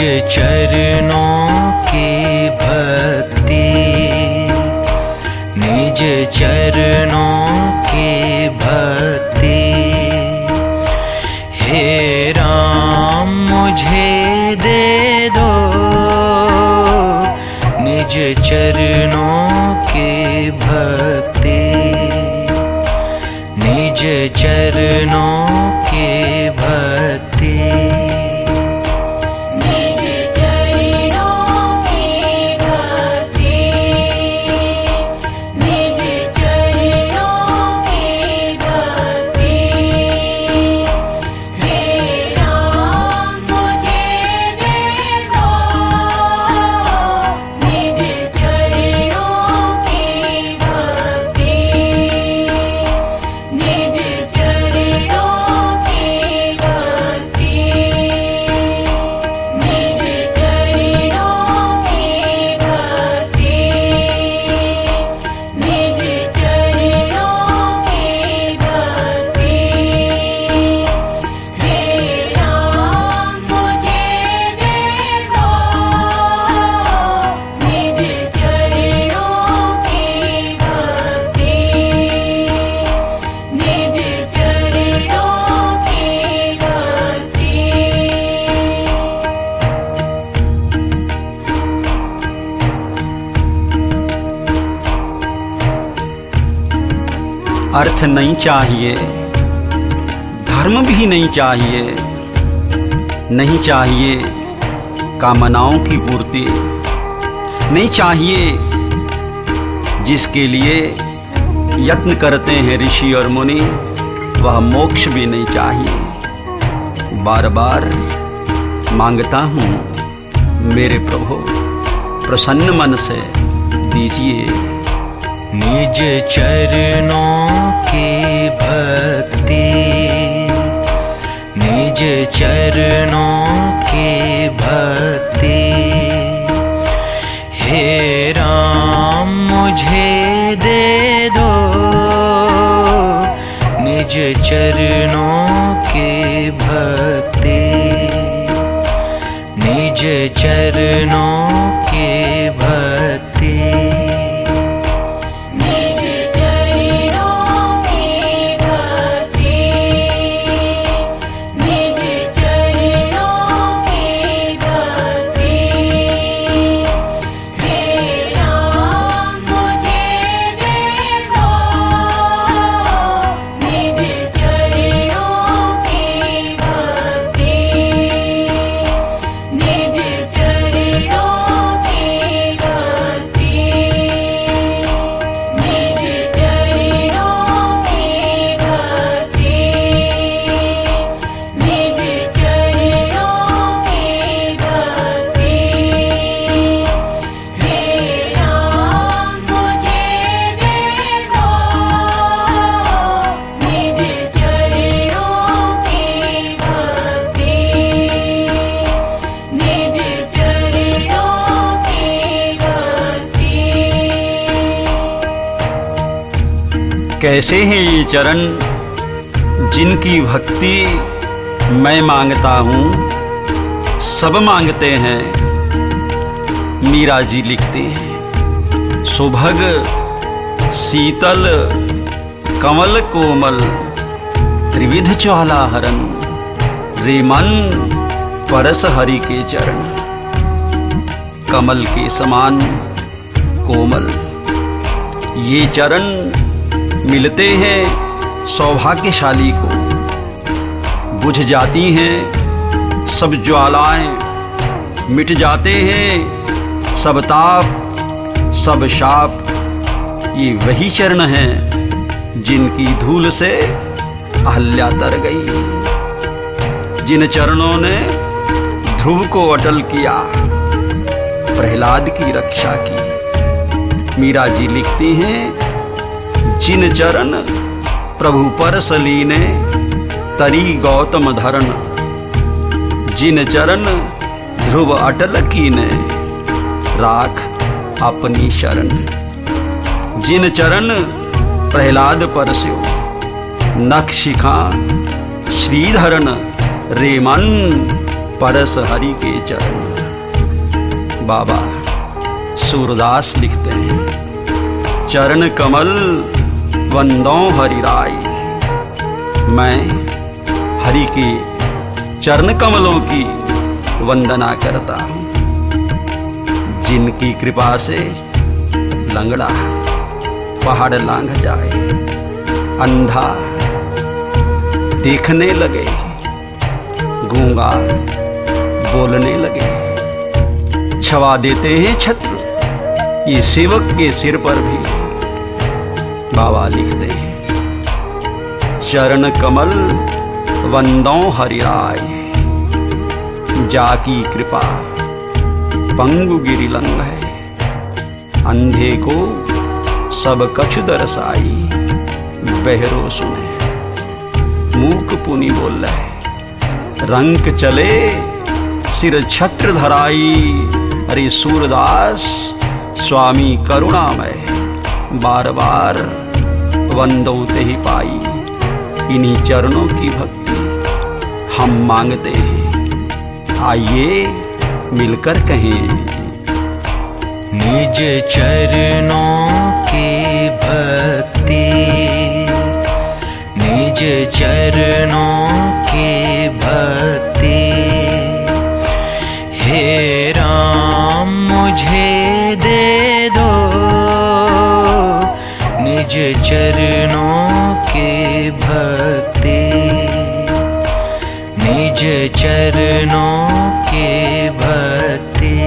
चरणों की भक्ति, निज चरणों की भक्ति। हे राम मुझे दे दो निज चरणों की भक्ति, निज चरणों की भक्ति। अर्थ नहीं चाहिए, धर्म भी नहीं चाहिए, नहीं चाहिए कामनाओं की पूर्ति, नहीं चाहिए जिसके लिए यत्न करते हैं ऋषि और मुनि, वह मोक्ष भी नहीं चाहिए। बार बार मांगता हूँ मेरे प्रभु, प्रसन्न मन से दीजिए। निज चरणों की भक्ति, निज चरणों की भक्ति। हे राम मुझे दे दो निज चरणों की भक्ति, निज चरणों की भक्ति। कैसे हैं ये चरण जिनकी भक्ति मैं मांगता हूँ, सब मांगते हैं। मीरा जी लिखते हैं, सुभग शीतल कमल कोमल त्रिविध ज्वाला हरण, रे मन परस हरि के चरण। कमल के समान कोमल ये चरण मिलते हैं सौभाग्यशाली को, बुझ जाती हैं सब ज्वालाएं, मिट जाते हैं सब ताप सब शाप। ये वही चरण हैं जिनकी धूल से अहल्या तर गई, जिन चरणों ने ध्रुव को अटल किया, प्रहलाद की रक्षा की। मीरा जी लिखती हैं, जिन चरण प्रभु परस लीने तरी गौतम धरण, जिन चरण ध्रुव अटल कीने राख अपनी शरण। जिन चरण प्रहलाद परस्यो नख शिखा श्रीधरण, रे मन परस हरि के चरण। बाबा सूरदास लिखते हैं, चरण कमल वंदो हरि राय। मैं हरि के चरण कमलों की वंदना करता हूँ, जिनकी कृपा से लंगड़ा पहाड़ लांघ जाए, अंधा देखने लगे, गूंगा बोलने लगे। छवा देते हैं छत्र ये सेवक के सिर पर भी। बाबा लिखते हैं, चरण कमल वंदो हरि राय। जाकी कृपा पंगु गिरि लंघ है, अंधे को सब कछु दरसाई। बहरो सुने मूक पुनि बोल रहे, रंक चले सिर छत्र धराई। अरे सूरदास स्वामी करुणामय, बार बार वंदो ते ही पाई। इन्हीं चरणों की भक्ति हम मांगते हैं, आइए मिलकर कहें। निज चरणों की भक्ति, निज चरणों की भक्ति। हे राम मुझे दे दो, निज चरणों की भक्ति, निज चरणों की भक्ति।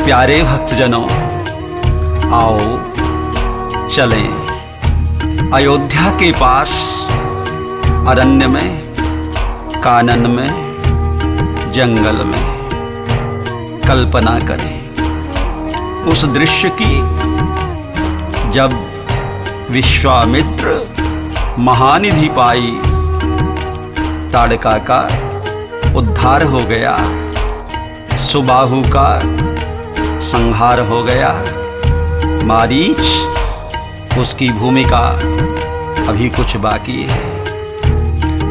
प्यारे भक्तजनों, आओ चलें अयोध्या के पास अरण्य में, कानन में, जंगल में। कल्पना करें उस दृश्य की जब विश्वामित्र महानिधि पाई, ताड़का का उद्धार हो गया, सुबाहु का संहार हो गया। मारीच उसकी भूमिका अभी कुछ बाकी है।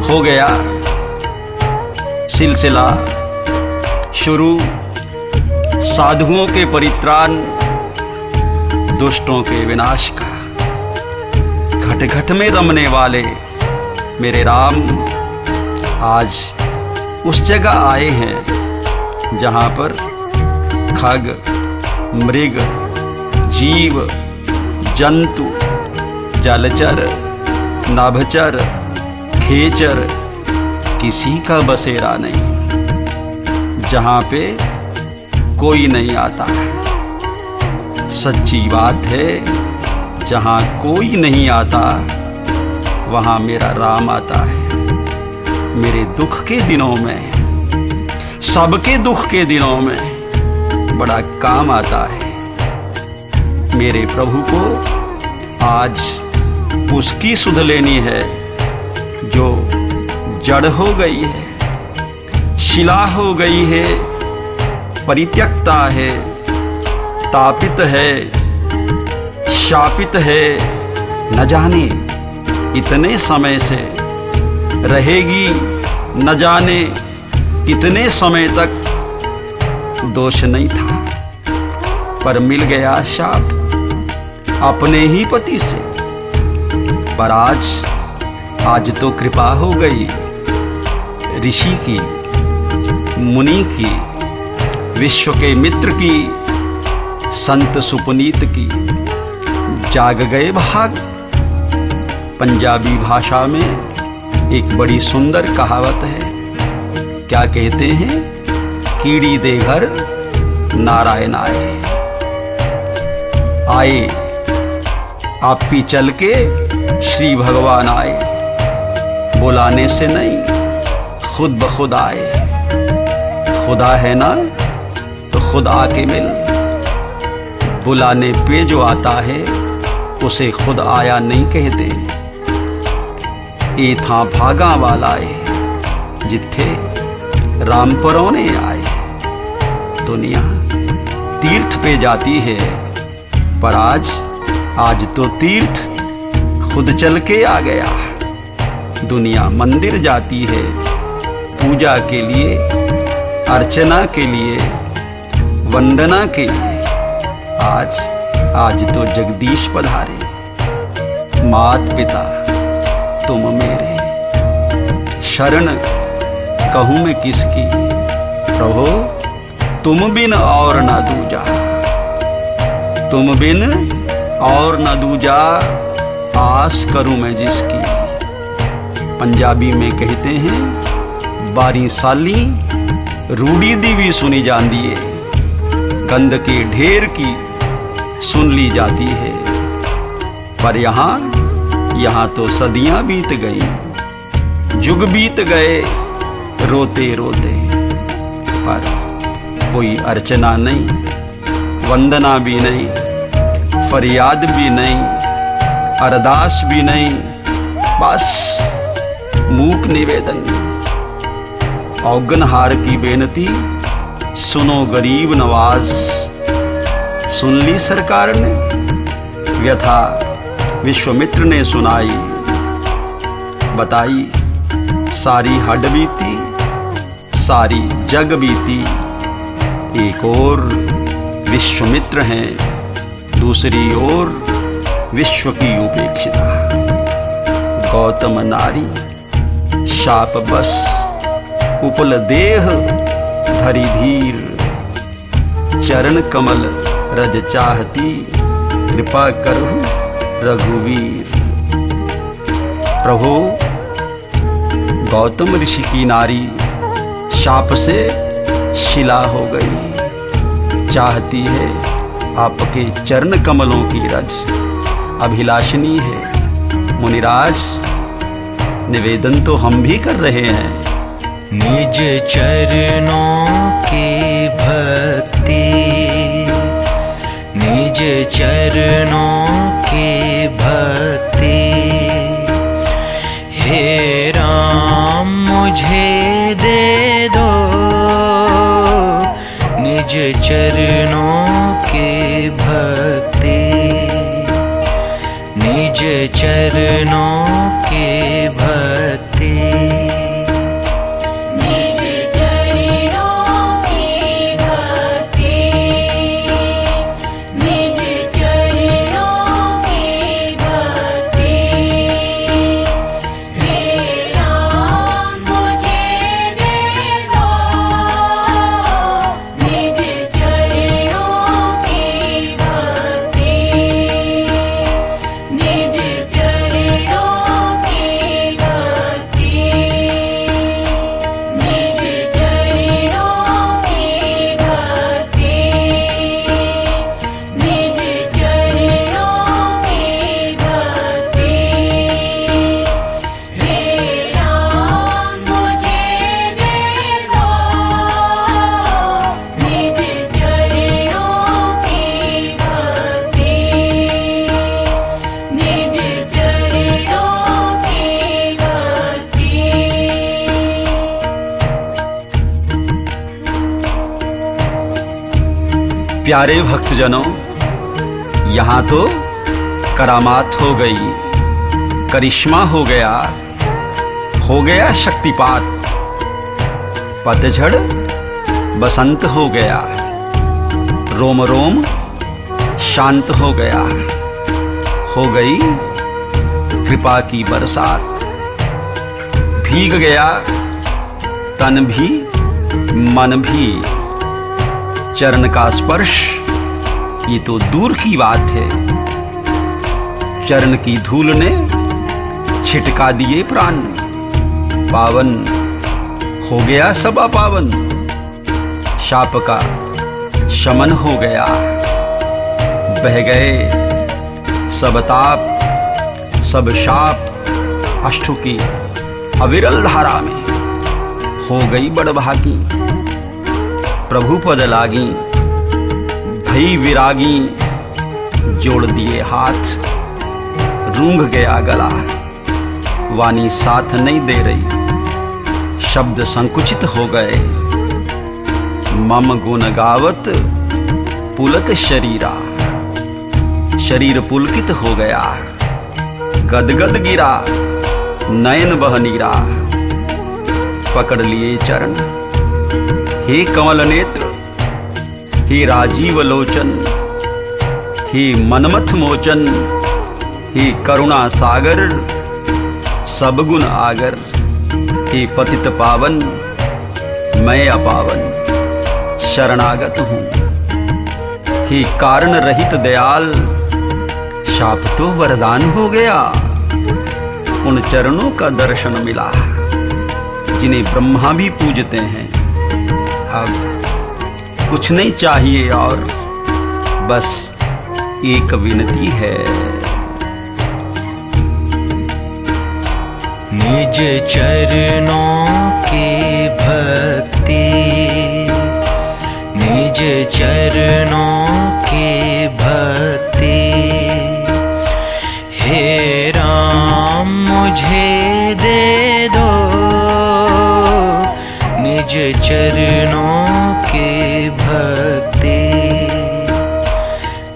हो गया सिलसिला शुरू, साधुओं के परित्राण, दुष्टों के विनाश का। घट घट में रमने वाले मेरे राम आज उस जगह आए हैं जहां पर खग, मृग, जीव, जंतु, जलचर, नाभचर, खेचर किसी का बसेरा नहीं, जहां पे कोई नहीं आता। सच्ची बात है, जहां कोई नहीं आता वहां मेरा राम आता है। मेरे दुख के दिनों में, सबके दुख के दिनों में बड़ा काम आता है। मेरे प्रभु को आज उसकी सुध लेनी है जो जड़ हो गई है, शिला हो गई है, परित्यक्ता है, तापित है, शापित है। न जाने इतने समय से रहेगी, न जाने कितने समय तक। दोष नहीं था पर मिल गया शाप अपने ही पति से। पर आज तो कृपा हो गई ऋषि की, मुनि की, विश्व के मित्र की, संत सुपुनीत की। जाग गए भाग। पंजाबी भाषा में एक बड़ी सुंदर कहावत है। क्या कहते हैं? कीड़ी दे घर नारायण आए। आए आप भी चल के श्री भगवान आए, बुलाने से नहीं खुद ब खुद आए। खुदा है ना तो खुद आके मिल। बुलाने पे जो आता है उसे खुद आया नहीं कहते। ए था भागा वाला है जिथे राम परौने आए। दुनिया तीर्थ पे जाती है, पर आज तो तीर्थ खुद चल के आ गया। दुनिया मंदिर जाती है पूजा के लिए, अर्चना के लिए, वंदना के लिए। आज तो जगदीश पधारे। मात पिता तुम मेरे, शरण कहूँ मैं किसकी। प्रभु तुम बिन और न दूजा, तुम बिन और न दूजा, आस करूं मैं जिसकी। पंजाबी में कहते हैं बारी साली रूड़ी दी भी सुनी जाती है, गंद के ढेर की सुन ली जाती है। पर यहाँ तो सदियां बीत गई, जुग बीत गए रोते रोते। पर कोई अर्चना नहीं, वंदना भी नहीं, फरियाद भी नहीं, अरदास भी नहीं, बस मूक निवेदन। औगनहार की बेनती सुनो गरीब नवाज। सुन ली सरकार ने व्यथा, विश्वामित्र ने सुनाई। बताई सारी हड बीती, सारी जग बीती। एक और विश्वामित्र हैं, दूसरी ओर विश्व की उपेक्षिता। गौतम नारी शाप बस, उपल देह धरि धीर। चरण कमल रज चाहती, कृपा करहु रघुवीर। प्रभु गौतम ऋषि की नारी शाप से शिला हो गई। चाहती है आपके चरण कमलों की रज, अभिलाषिनी है। मुनिराज निवेदन तो हम भी कर रहे हैं। निज चरणों की भक्ति, निज चरणों की भक्ति। हे राम मुझे दे दो, निज चरणों की भक्ति, निज चरणों की भक्ति। प्यारे भक्तजनों, यहाँ तो करामात हो गई, करिश्मा हो गया शक्तिपात। पतझड़ बसंत हो गया, रोम रोम शांत हो गया। हो गई कृपा की बरसात। भीग गया तन भी मन भी, चरण का स्पर्श ये तो दूर की बात है। चरण की धूल ने छिटका दिए प्राण, पावन हो गया सब अपावन। शाप का शमन हो गया, बह गए सब ताप सब शाप। अष्टों की अविरल धारा में हो गई बड़भागी। प्रभु पद लागी भई विरागी, जोड़ दिए हाथ रूंघ गया गला। वाणी साथ नहीं दे रही, शब्द संकुचित हो गए। मम गुण गावत पुलक शरीरा, शरीर पुलकित हो गया। गदगद गिरा नयन बह नीरा, पकड़ लिए चरण। हे कमल नेत्र, हे राजीव लोचन, हे मनमथ मोचन, हे करुणा सागर, सब गुण आगर। हे पतित पावन, मैं अपावन शरणागत हूँ। हे कारण रहित दयाल, शाप तो वरदान हो गया। उन चरणों का दर्शन मिला जिन्हें ब्रह्मा भी पूजते हैं। अब कुछ नहीं चाहिए और बस एक विनती है। निज चरणों की भक्ति, निज चरणों की भक्ति। हे राम मुझे दे दो, निज चरणों की भक्ति,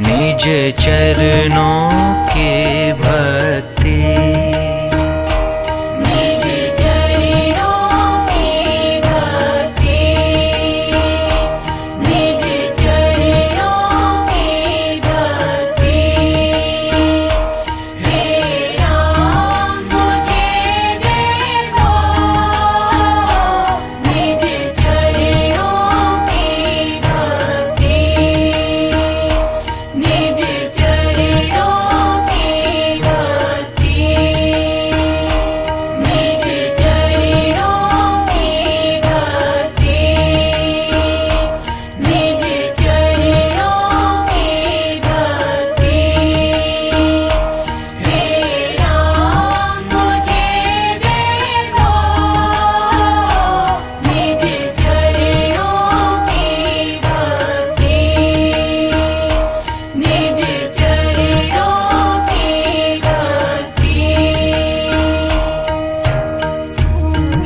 निज चरणों की भक्ति।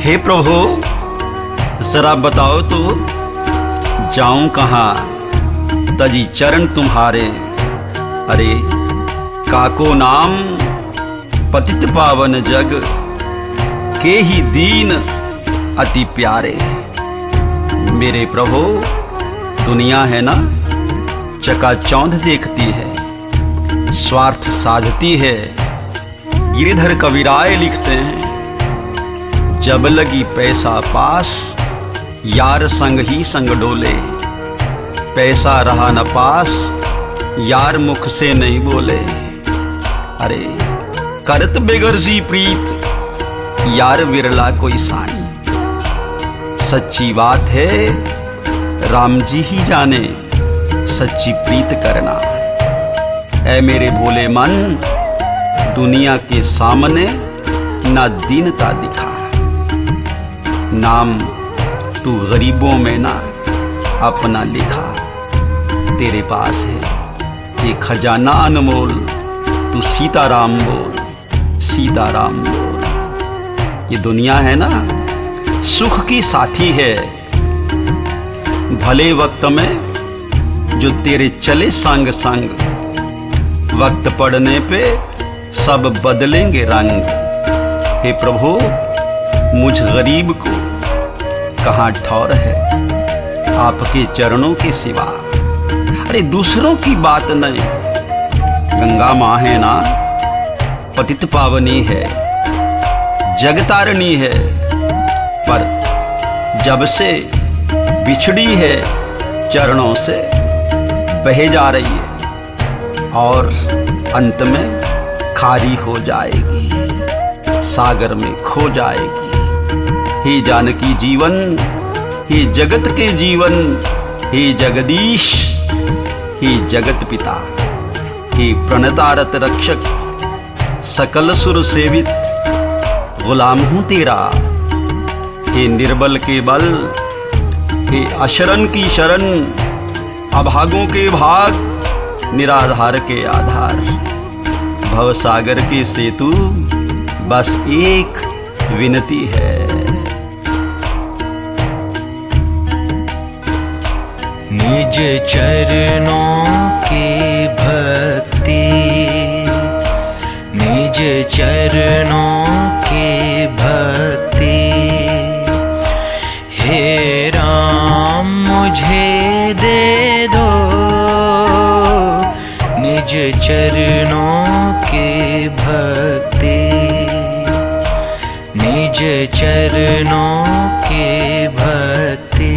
हे प्रभु, जरा बताओ तो जाऊं कहाँ, तजी चरण तुम्हारे। अरे काको नाम पतित पावन जग, के ही दीन अति प्यारे। मेरे प्रभु, दुनिया है ना चकाचौंध देखती है, स्वार्थ साधती है। गिरिधर कविराय लिखते हैं, जब लगी पैसा पास, यार संग ही संग डोले। पैसा रहा न पास, यार मुख से नहीं बोले। अरे करत बेगर्जी प्रीत, यार विरला कोई साई। सच्ची बात है राम जी ही जाने, सच्ची प्रीत करना। ऐ मेरे भोले मन, दुनिया के सामने ना दीनता दिखा। नाम तू गरीबों में ना अपना लिखा। तेरे पास है एक खजाना अनमोल, तू सीताराम बोल, सीताराम बोल। ये दुनिया है ना सुख की साथी है। भले वक्त में जो तेरे चले संग संग, वक्त पड़ने पे सब बदलेंगे रंग। हे प्रभु, मुझ गरीब को कहाँ ठौर है आपके चरणों के सिवा। अरे दूसरों की बात नहीं, गंगा माँ है ना, पतित पावनी है, जगतारिणी है, पर जब से बिछड़ी है चरणों से बहे जा रही है और अंत में खारी हो जाएगी, सागर में खो जाएगी। हे जानकी जीवन, हे जगत के जीवन, हे जगदीश, हे जगत पिता, हे प्रणतारत रक्षक, सकल सुर सेवित गुलाम हूँ तेरा। हे निर्बल के बल, हे अशरण की शरण, अभागों के भाग, निराधार के आधार। भव सागर के सेतु बस एक विनती है। निज चरणों की भक्ति, निज चरणों की भक्ति, हे राम मुझे दे दो, निज चरणों की भक्ति, निज चरणों की भक्ति।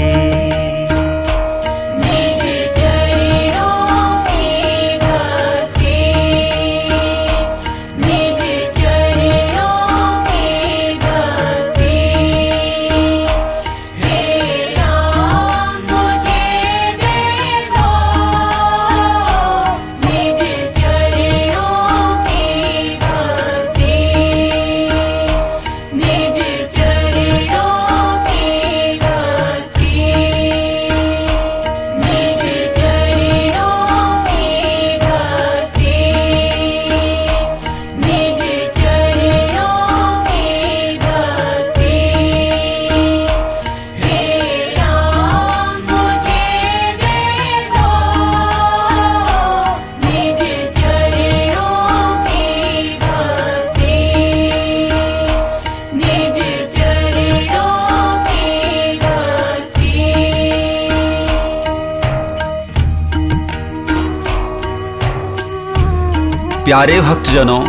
प्यारे भक्तजनों,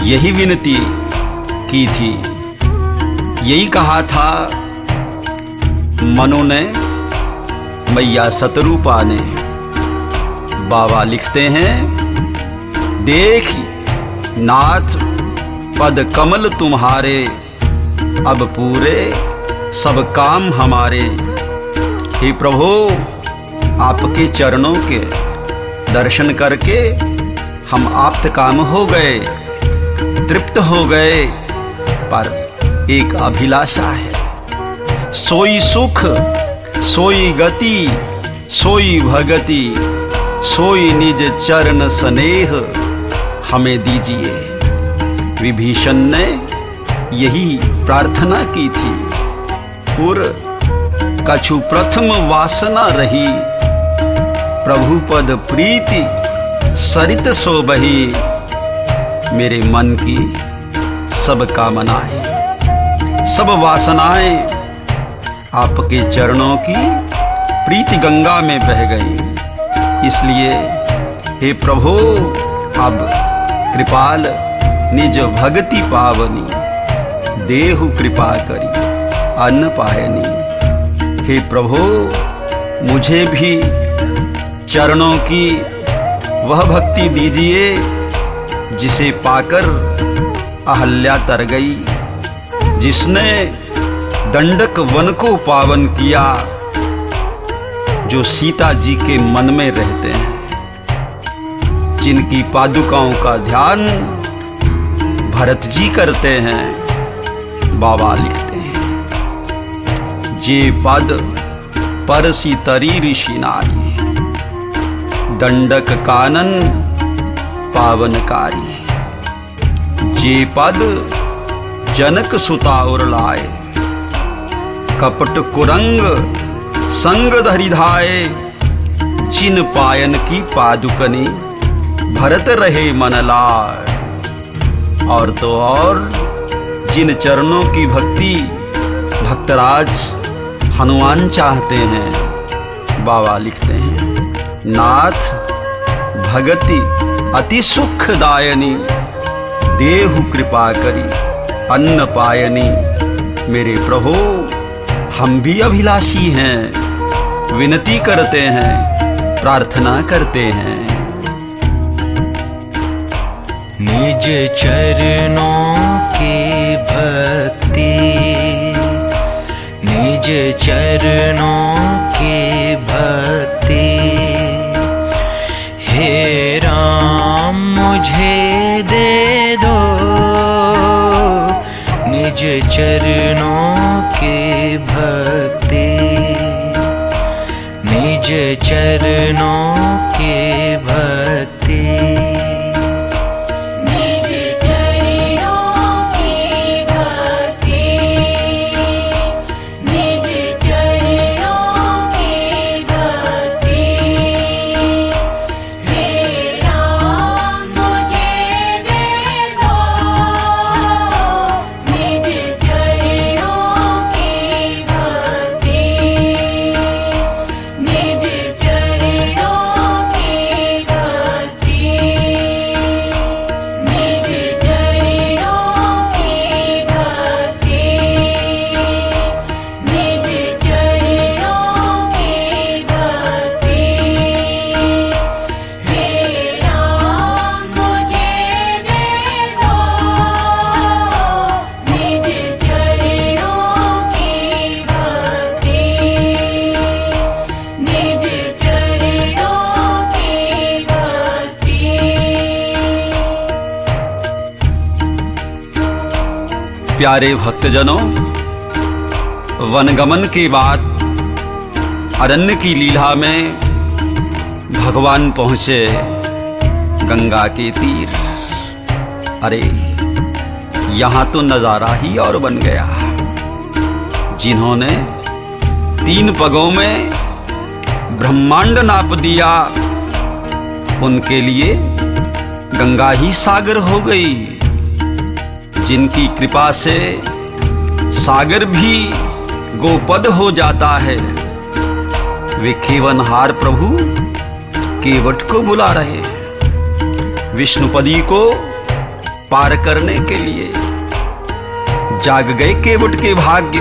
यही विनती की थी, यही कहा था मनु ने, मैया सतरूपा ने। बाबा लिखते हैं, देखी नाथ पद कमल तुम्हारे, अब पूरे सब काम हमारे। हे प्रभु, आपके चरणों के दर्शन करके हम आप्त काम हो गए, तृप्त हो गए, पर एक अभिलाषा है। सोई सुख, सोई गति, सोई भगति, सोई निज चरण स्नेह हमें दीजिए। विभीषण ने यही प्रार्थना की थी। और कछु प्रथम वासना रही, प्रभु पद प्रीति सरित सो बही। मेरे मन की सब कामनाएं, सब वासनाएं आपके चरणों की प्रीति गंगा में बह गई। इसलिए हे प्रभु, अब कृपाल निज भक्ति पावनी, देहु कृपा करी अन्न पायनी। हे प्रभु, मुझे भी चरणों की वह भक्ति दीजिए जिसे पाकर अहल्या तर गई, जिसने दंडक वन को पावन किया, जो सीता जी के मन में रहते हैं, जिनकी पादुकाओं का ध्यान भरत जी करते हैं। बाबा लिखते हैं, जे पद परसी तरी ऋषि नारी, दंडक कानन पावनकारी। जे पद जनक सुता उरलाए, कपट कुरंग संग धरि धाये। जिन पायन की पादुकनी, भरत रहे मन लाय। और तो और जिन चरणों की भक्ति भक्तराज हनुमान चाहते हैं। बाबा लिखते हैं, नाथ भगति अति सुखदायनी, देहु कृपा करी अन्न पायनी। मेरे प्रभु हम भी अभिलाषी हैं, विनती करते हैं, प्रार्थना करते हैं। निज चरणों की भक्ति, निज चरणों की भक्ति, हे राम मुझे दे दो। निज चरणों की भक्ति, निज चरणों की भक्ति, निज चरणों की भक्ति, निज चरणों की भक्ति, हे राम मुझे दे दो। निज चरणों की भक्ति, निज चरणों की भक्ति, निज चरणों की भक्ति, निज चरणों की भक्ति, हे राम मुझे दे दो। निज चरणों की भक्ति, निज चरणों की भक्ति। प्यारे भक्तजनों, वनगमन के बाद अरण्य की लीला में भगवान पहुंचे गंगा के तीर। अरे यहाँ तो नजारा ही और बन गया। जिन्होंने 3 पगों में ब्रह्मांड नाप दिया, उनके लिए गंगा ही सागर हो गई। जिनकी कृपा से सागर भी गोपद हो जाता है, वे केवनहार प्रभु केवट को बुला रहे हैं विष्णुपदी को पार करने के लिए। जाग गए केवट के भाग्य,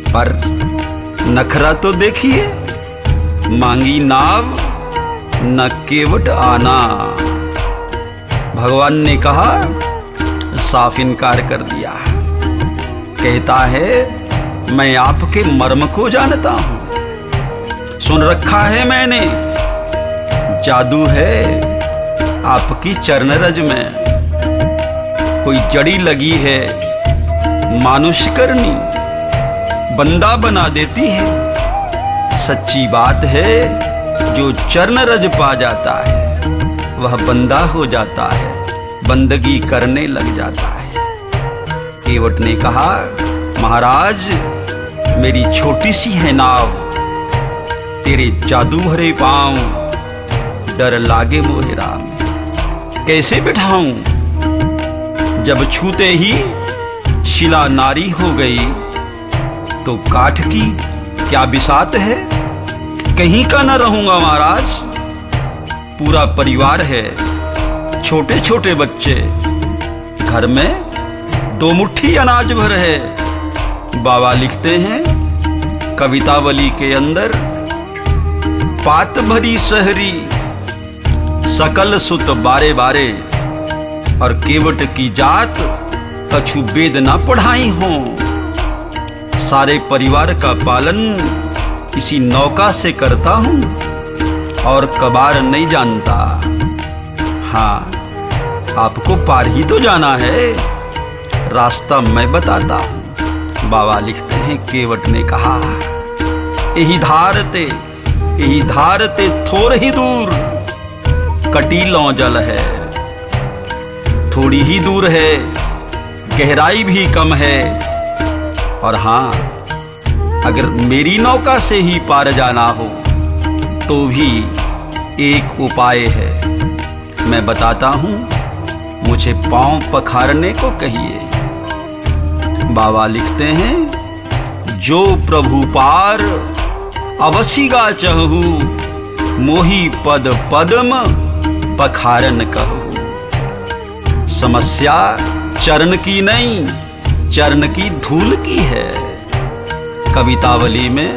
पर नखरा तो देखिए, मांगी नाव न केवट आना। भगवान ने कहा, साफ इनकार कर दिया। कहता है, मैं आपके मर्म को जानता हूं, सुन रखा है मैंने। जादू है आपकी चरण रज में, कोई जड़ी लगी है मानुष करनी, बंदा बना देती है। सच्ची बात है, जो चरण रज पा जाता है वह बंदा हो जाता है, बंदगी करने लग जाता है। केवट ने कहा, महाराज मेरी छोटी सी है नाव, तेरे जादू भरे पांव डर लागे मोहे राम। कैसे बिठाऊं, जब छूते ही शिला नारी हो गई, तो काठ की क्या बिसात है। कहीं का न रहूंगा महाराज, पूरा परिवार है, छोटे छोटे बच्चे, घर में 2 मुट्ठी अनाज भर है। बाबा लिखते हैं कवितावली के अंदर, पात भरी शहरी सकल सुत बारे बारे, और केवट की जात कछु वेद ना पढ़ाई हों। सारे परिवार का पालन इसी नौका से करता हूं, और कबार नहीं जानता। हाँ, आपको पार ही तो जाना है, रास्ता मैं बताता हूं। बाबा लिखते हैं, केवट ने कहा, यही धारते थोड़ ही दूर कटीलों जल है। थोड़ी ही दूर है, गहराई भी कम है। और हाँ, अगर मेरी नौका से ही पार जाना हो तो भी एक उपाय है, मैं बताता हूं, मुझे पांव पखारने को कहिए। बाबा लिखते हैं, जो प्रभु पार अवसीगा चहु, मोही पद पद्म पखारन कहू। समस्या चरण की नहीं, चरण की धूल की है। कवितावली में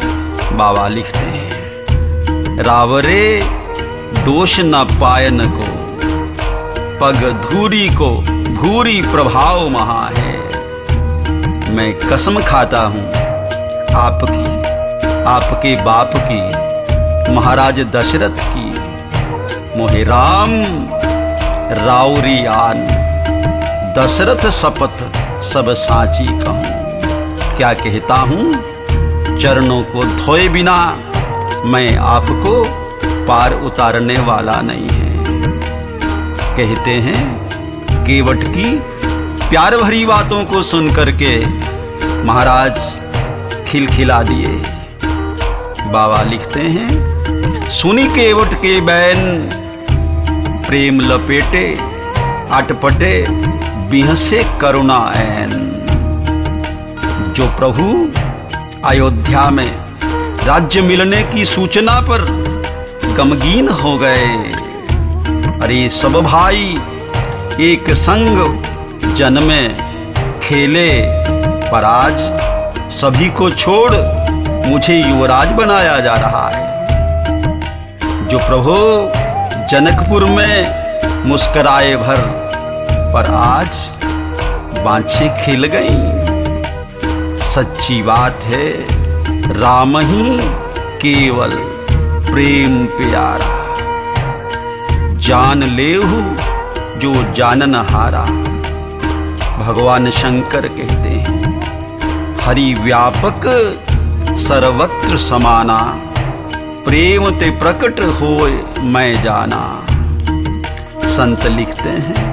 बाबा लिखते हैं, रावरे दोष न पायन को, पग धूरी को भूरी प्रभाव महा है। मैं कसम खाता हूँ आपकी, आपके बाप की, महाराज दशरथ की, मोहे राम राउरियान, दशरथ शपथ सब साची कहूँ। क्या कहता हूँ, चरणों को धोए बिना मैं आपको पार उतारने वाला नहीं है। कहते हैं केवट की प्यार भरी बातों को सुनकर के महाराज खिलखिला दिए। बाबा लिखते हैं, सुनी केवट के बैन, प्रेम लपेटे अटपटे बिहसे करुणा ऐन। जो प्रभु अयोध्या में राज्य मिलने की सूचना पर गमगीन हो गए। अरे सब भाई एक संग जन्मे खेले, पर आज सभी को छोड़ मुझे युवराज बनाया जा रहा है। जो प्रभु जनकपुर में मुस्कराए भर, पर आज बाँछें खिल गईं। सच्ची बात है, राम ही केवल प्रेम प्यारा, जान लेहु जो जानन हारा। भगवान शंकर कहते हैं, हरि व्यापक सर्वत्र समाना, प्रेम ते प्रकट होए मैं जाना। संत लिखते हैं,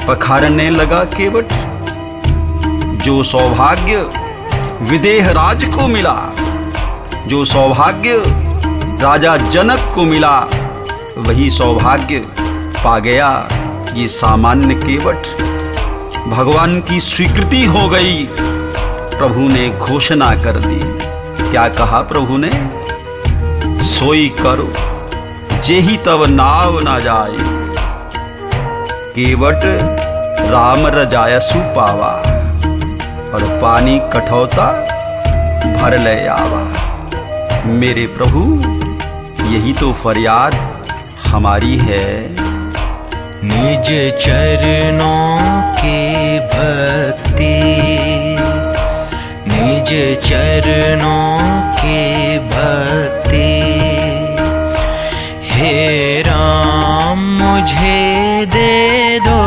पखारने लगा केवट, जो सौभाग्य विदेह राज को मिला, जो सौभाग्य राजा जनक को मिला, वही सौभाग्य पा गया ये सामान्य केवट। भगवान की स्वीकृति हो गई, प्रभु ने घोषणा कर दी। क्या कहा प्रभु ने, सोई करो जेहि तब नाव ना जाए, केवट राम रजायसु पावा, और पानी कठौता भर ले आवा। मेरे प्रभु यही तो फरियाद हमारी है। निज चरणों की भक्ति, निज चरणों की भक्ति, हे राम मुझे दे दो,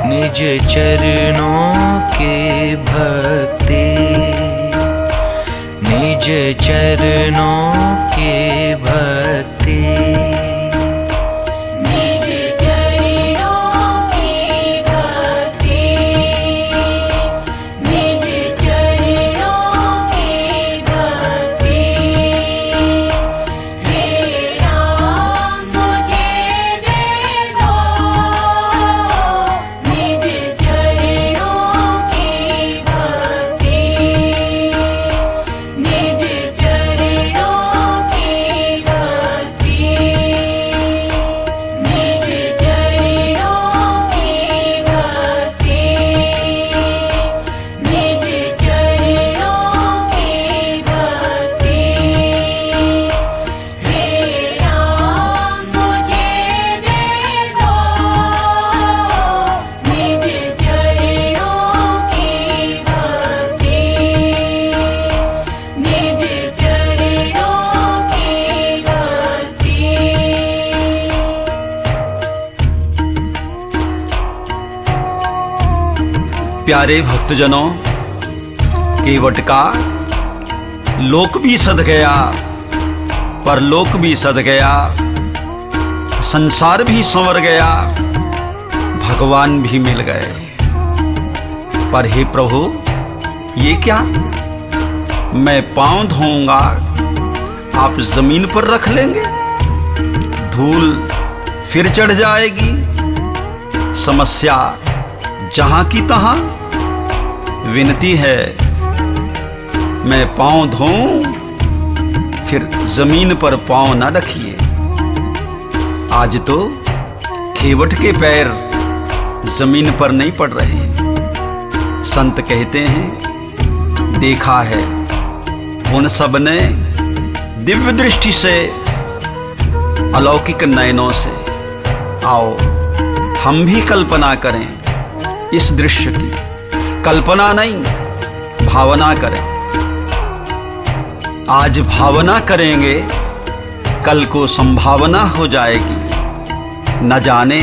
निज चरणों की भक्ति, निज चरणों की भक्ति। निज चरणों की भक्ति, निज चरणों की भक्ति, हे राम मुझे दे दो, निज चरणों की भक्ति, निज चरणों की भक्ति, निज चरणों की भक्ति, निज चरणों की भक्ति, हे राम मुझे दे दो, निज चरणों की भक्ति, निज चरणों की भक्ति। प्यारे भक्तजनों, केवट का लोक भी सध गया, परलोक भी सध गया, संसार भी संवर गया, भगवान भी मिल गए। पर हे प्रभु, ये क्या, मैं पांव धोऊंगा, आप जमीन पर रख लेंगे, धूल फिर चढ़ जाएगी। समस्या जहां की तहां, विनती है मैं पांव धोऊं, फिर जमीन पर पांव न रखिए। आज तो खेवट के पैर जमीन पर नहीं पड़ रहे हैं। संत कहते हैं, देखा है उन सब ने दिव्य दृष्टि से, अलौकिक नयनों से। आओ हम भी कल्पना करें इस दृश्य की, कल्पना नहीं भावना करें। आज भावना करेंगे, कल को संभावना हो जाएगी। न जाने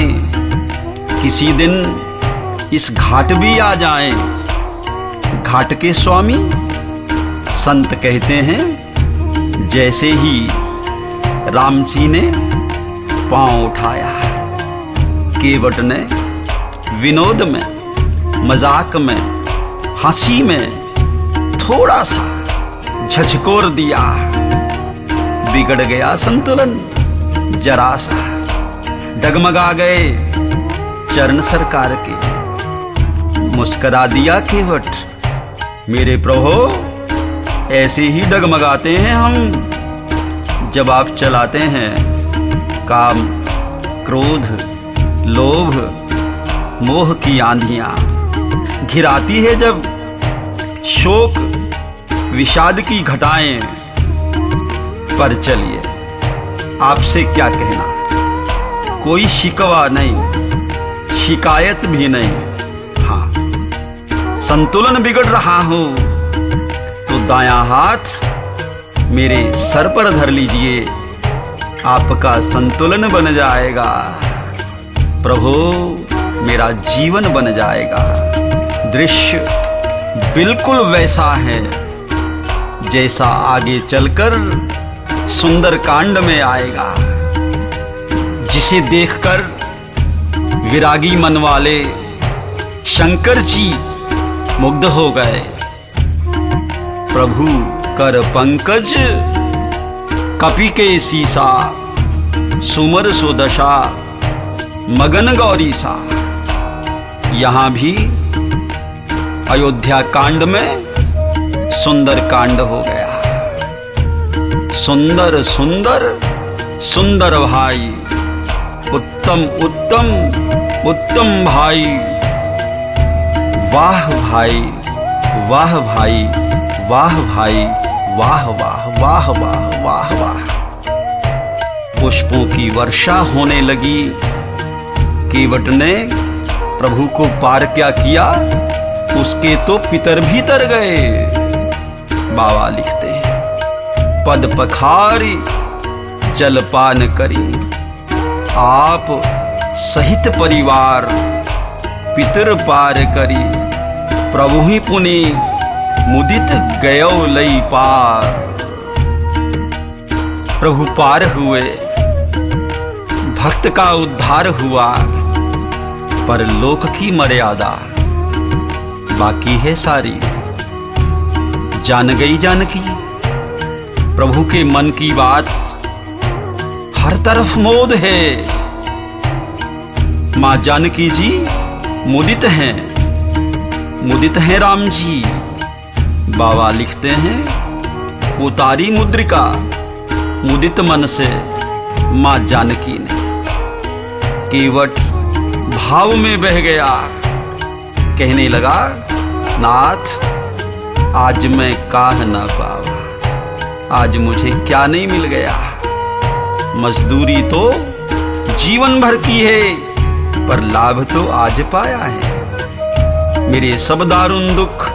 किसी दिन इस घाट भी आ जाएं। घाट के स्वामी संत कहते हैं, जैसे ही राम जी ने पांव उठाया, केवट ने विनोद में, मजाक में, हंसी में थोड़ा सा झचकोर दिया। बिगड़ गया संतुलन जरा सा, डगमगा गए चरण सरकार के। मुस्कुरा दिया केवट, मेरे प्रभु ऐसे ही डगमगाते हैं हम जब आप चलाते हैं काम, क्रोध, लोभ, मोह की आंधियां। घिराती है जब शोक, विषाद की घटाएं। पर चलिए आपसे क्या कहना, कोई शिकवा नहीं, शिकायत भी नहीं। हाँ, संतुलन बिगड़ रहा हो तो दायां हाथ मेरे सर पर धर लीजिए, आपका संतुलन बन जाएगा। प्रभु मेरा जीवन बन जाएगा। दृश्य बिल्कुल वैसा है जैसा आगे चलकर सुंदर कांड में आएगा, जिसे देखकर विरागी मन वाले शंकर जी मुग्ध हो गए। प्रभु कर पंकज कपि के सीसा, सुमर सुदशा मगन गौरी सा। यहां भी अयोध्या कांड में सुंदर कांड हो गया। सुंदर सुंदर सुंदर भाई, उत्तम उत्तम उत्तम भाई। वाह भाई, वाह भाई, वाह भाई, वाह वाह वाह वाह वाह वाह। पुष्पों की वर्षा होने लगी। केवट ने प्रभु को पार क्या किया, उसके तो पितर भी तर गए। बाबा लिखते हैं, पद पखारी जलपान करी, आप सहित परिवार पितर पार करी। प्रभु ही पुनि मुदित गयो लई पार। प्रभु पार हुए, भक्त का उद्धार हुआ, पर लोक की मर्यादा बाकी है सारी। जान गई जानकी प्रभु के मन की बात, हर तरफ मोद है। मां जानकी जी मुदित हैं राम जी। बाबा लिखते हैं, उतारी मुद्रिका मुदित मन से मां जानकी ने। केवट भाव में बह गया, कहने लगा, नाथ आज मैं काह न पावा, आज मुझे क्या नहीं मिल गया। मजदूरी तो जीवन भर की है, पर लाभ तो आज पाया है। मेरे सब दारुण दुख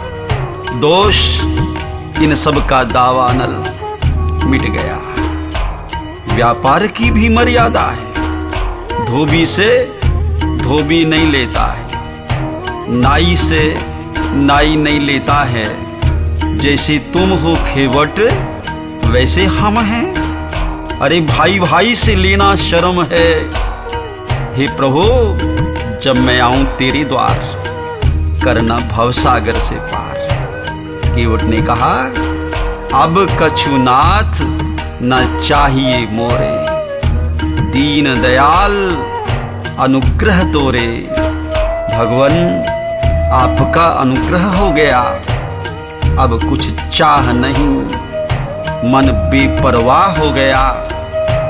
दोष, इन सब का दावानल मिट गया। व्यापार की भी मर्यादा है, धोबी से धोबी नहीं लेता है, नाई से नाई नहीं लेता है। जैसे तुम हो खेवट, वैसे हम हैं। अरे भाई भाई से लेना शर्म है। हे प्रभु, जब मैं आऊं तेरे द्वार, करना भवसागर से पार। केवट ने कहा, अब कछुनाथ न चाहिए मोरे, दीन दयाल अनुग्रह तोरे। भगवन आपका अनुग्रह हो गया, अब कुछ चाह नहीं, मन बेपरवाह हो गया,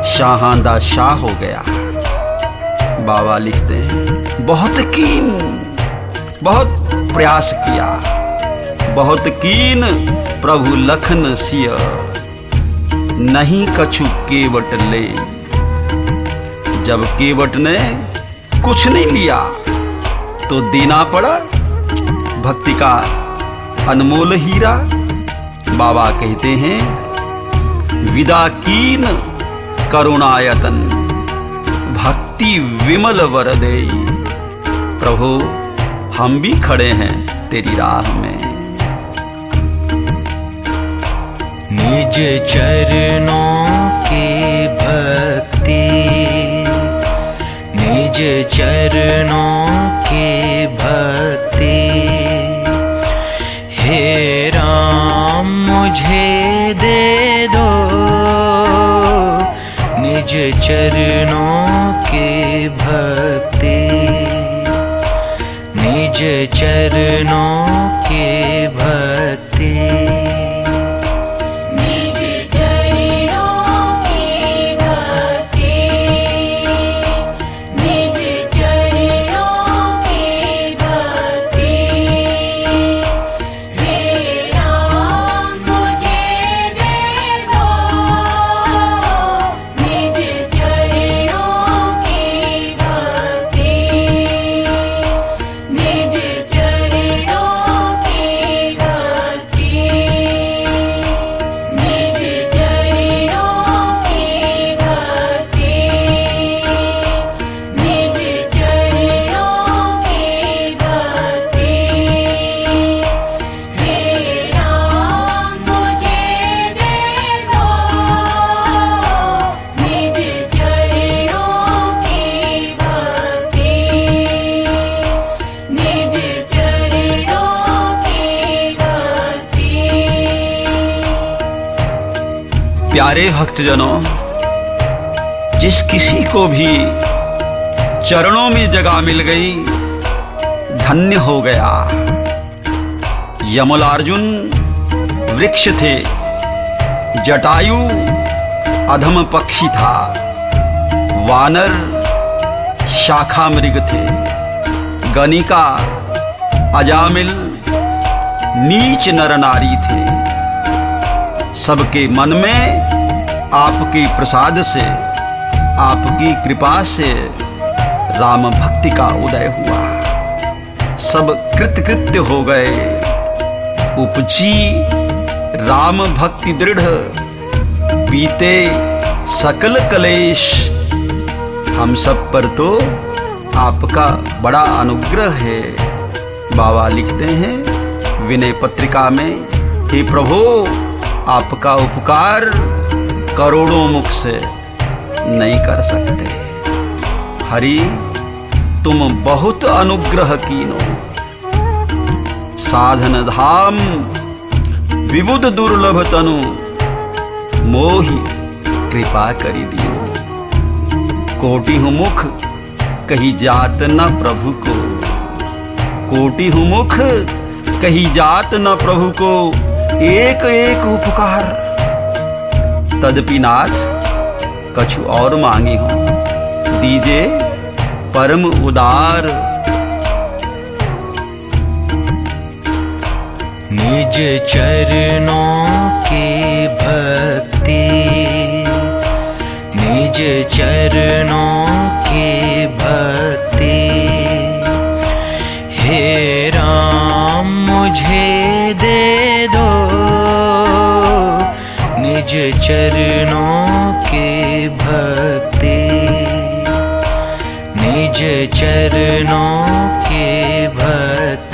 शाहांदा शाह हो गया। बाबा लिखते हैं बहुत कीन, बहुत प्रयास किया, बहुत कीन प्रभु लखन सिय, नहीं कछु केवट ले। जब केवट ने कुछ नहीं लिया तो देना पड़ा भक्ति का अनमोल हीरा। बाबा कहते हैं विदा कीन करुणायतन, भक्ति विमल वर दे। प्रभु हम भी खड़े हैं तेरी राह में। निज चरणों की भक्ति, निज चरणों की भक्ति, हे राम मुझे दे दो, निज चरणों की भक्ति, निज चरणों की भक्ति। निज चरणों की भक्ति, निज चरणों की भक्ति, हे राम मुझे दे दो, निज चरणों की भक्ति, निज चरणों की भक्ति, निज चरणों की भक्ति, निज चरणों की भक्ति, हे राम मुझे दे दो, निज चरणों की भक्ति, निज चरणों की भक्ति। प्यारे भक्तजनों, जिस किसी को भी चरणों में जगह मिल गई धन्य हो गया। यमलार्जुन वृक्ष थे, जटायु अधम पक्षी था, वानर शाखा मृग थे, गणिका अजामिल नीच नर नारी थे। सबके मन में आपके प्रसाद से, आपकी कृपा से राम भक्ति का उदय हुआ। सब कृतकृत्य हो गए, उपजी राम भक्ति दृढ़, बीते सकल कलेश। हम सब पर तो आपका बड़ा अनुग्रह है। बाबा लिखते हैं विनय पत्रिका में, हे प्रभु आपका उपकार करोड़ों मुख से नहीं कर सकते। हरि तुम बहुत अनुग्रह कीनो, साधन धाम विबुध दुर्लभ तनु, मोहि कृपा करी दियो। कोटि हूँ मुख कही जात न प्रभु को, कोटि हूँ मुख कही जात न प्रभु को, एक एक उपकार तदपि नाथ कछु और मांगी हूँ, दीजे परम उदार। निज चरणों की भक्ति, निज चरणों की भक्ति, हे राम मुझे दे दो, निज चरणों की भक्ति, निज चरणों की भक्ति।